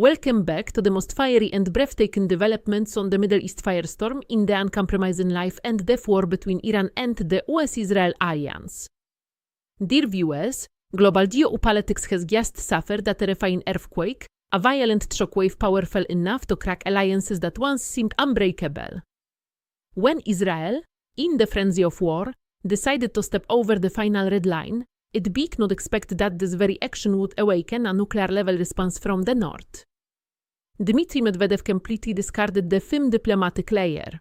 Welcome back to the most fiery and breathtaking developments on the Middle East firestorm in the uncompromising life and death war between Iran and the US-Israel alliance. Dear viewers, global geopolitics has just suffered a terrifying earthquake, a violent shockwave powerful enough to crack alliances that once seemed unbreakable. When Israel, in the frenzy of war, decided to step over the final red line, it did not expect that this very action would awaken a nuclear-level response from the north. Dmitry Medvedev completely discarded the firm diplomatic layer.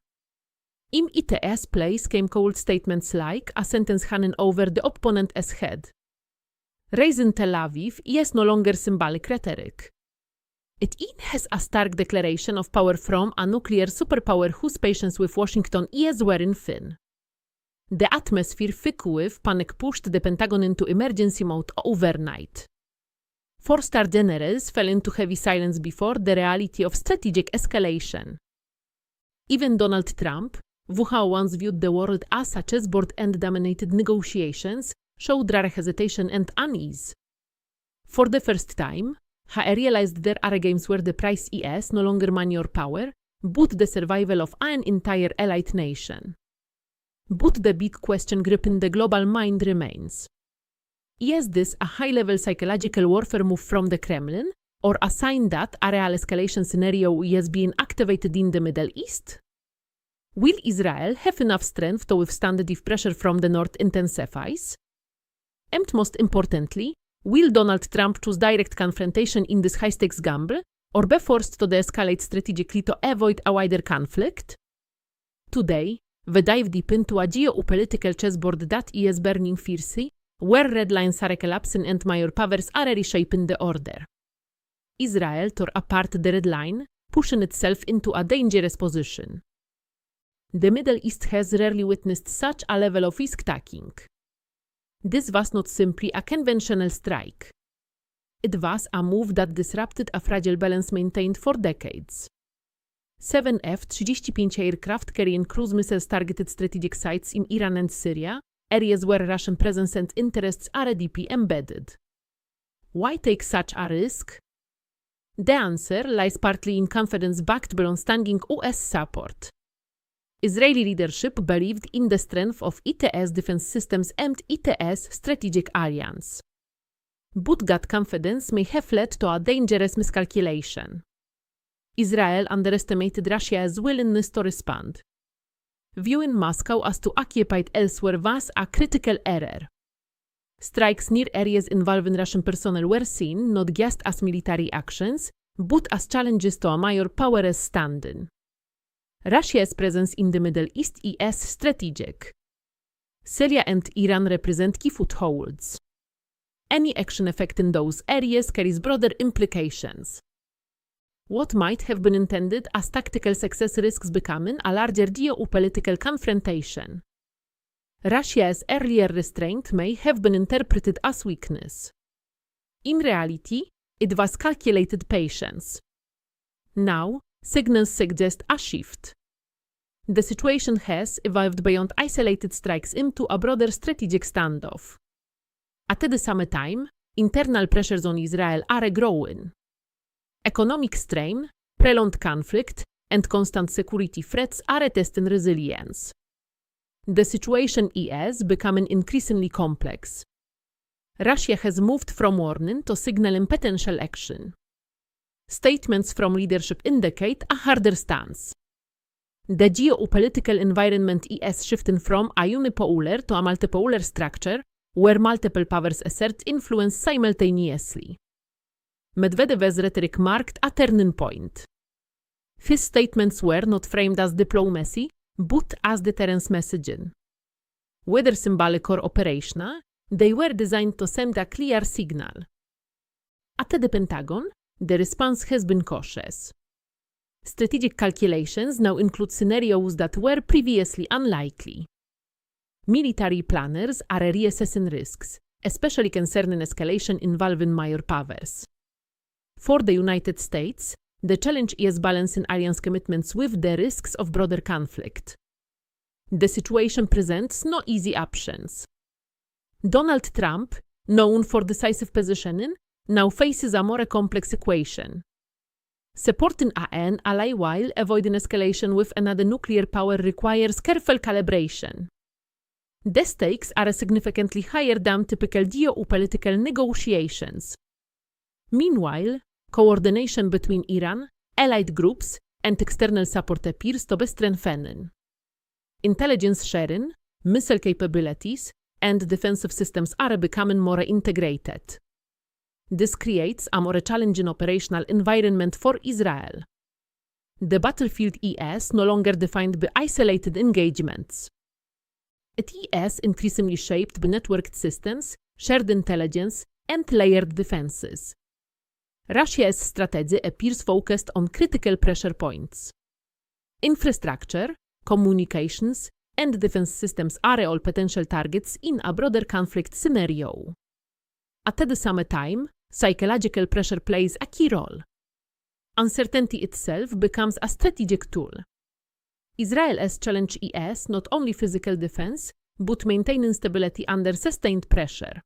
In its place came cold statements like a sentence handing over the opponent as head. Raising Tel Aviv is no longer symbolic rhetoric. It has a stark declaration of power from a nuclear superpower whose patience with Washington is wearing thin. The atmosphere thick with panic pushed the Pentagon into emergency mode overnight. Four-star generals fell into heavy silence before the reality of strategic escalation. Even Donald Trump, who once viewed the world as a chessboard and dominated negotiations, showed rare hesitation and unease. For the first time, he realized there are games where the prize is no longer money or power, but the survival of an entire allied nation. But the big question gripping the global mind remains. Is this a high-level psychological warfare move from the Kremlin, or a sign that a real escalation scenario is being activated in the Middle East? Will Israel have enough strength to withstand if pressure from the north intensifies? And most importantly, will Donald Trump choose direct confrontation in this high-stakes gamble, or be forced to de-escalate strategically to avoid a wider conflict? Today, we dive deep into a geopolitical chessboard that is burning fiercely, where red lines are collapsing and major powers are reshaping the order. Israel tore apart the red line, pushing itself into a dangerous position. The Middle East has rarely witnessed such a level of risk-taking. This was not simply a conventional strike. It was a move that disrupted a fragile balance maintained for decades. 7 F-35 aircraft carrying cruise missiles targeted strategic sites in Iran and Syria, areas where Russian presence and interests are deeply embedded. Why take such a risk? The answer lies partly in confidence backed by long-standing US support. Israeli leadership believed in the strength of its defense systems and its strategic alliance. But that confidence may have led to a dangerous miscalculation. Israel underestimated Russia's willingness to respond. Viewing Moscow as too occupied elsewhere was a critical error. Strikes near areas involving Russian personnel were seen not just as military actions, but as challenges to a major power's standing. Russia's presence in the Middle East is strategic. Syria and Iran represent key footholds. Any action affecting those areas carries broader implications. What might have been intended as tactical success risks becoming a larger geopolitical confrontation. Russia's earlier restraint may have been interpreted as weakness. In reality, it was calculated patience. Now, signals suggest a shift. The situation has evolved beyond isolated strikes into a broader strategic standoff. At the same time, internal pressures on Israel are growing. Economic strain, prolonged conflict, and constant security threats are testing resilience. The situation is becoming increasingly complex. Russia has moved from warning to signaling potential action. Statements from leadership indicate a harder stance. The geopolitical environment is shifting from a unipolar to a multipolar structure, where multiple powers assert influence simultaneously. Medvedev's rhetoric marked a turning point. His statements were not framed as diplomacy, but as deterrence messaging. Whether symbolic or operational, they were designed to send a clear signal. At the Pentagon, the response has been cautious. Strategic calculations now include scenarios that were previously unlikely. Military planners are reassessing risks, especially concerning escalation involving major powers. For the United States, the challenge is balancing alliance commitments with the risks of broader conflict. The situation presents no easy options. Donald Trump, known for decisive positioning, now faces a more complex equation. Supporting an ally while avoiding escalation with another nuclear power requires careful calibration. The stakes are significantly higher than typical geopolitical negotiations. Meanwhile, coordination between Iran, allied groups, and external support appears to be strengthening. Intelligence sharing, missile capabilities, and defensive systems are becoming more integrated. This creates a more challenging operational environment for Israel. The battlefield is no longer defined by isolated engagements. It is increasingly shaped by networked systems, shared intelligence, and layered defenses. Russia's strategy appears focused on critical pressure points. Infrastructure, communications, and defense systems are all potential targets in a broader conflict scenario. At the same time, psychological pressure plays a key role. Uncertainty itself becomes a strategic tool. Israel's challenge is not only physical defense, but maintaining stability under sustained pressure.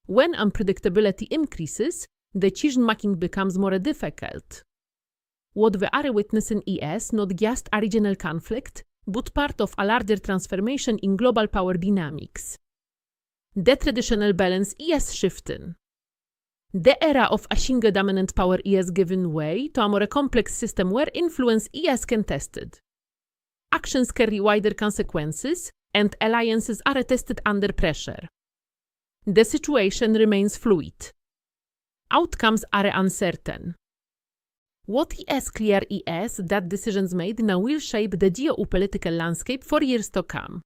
When unpredictability increases, decision-making becomes more difficult. What we are witnessing is not just a regional conflict, but part of a larger transformation in global power dynamics. The traditional balance is shifting. The era of a single dominant power is giving way to a more complex system where influence is contested. Actions carry wider consequences, and alliances are tested under pressure. The situation remains fluid. Outcomes are uncertain. What is clear is that decisions made now will shape the geopolitical landscape for years to come.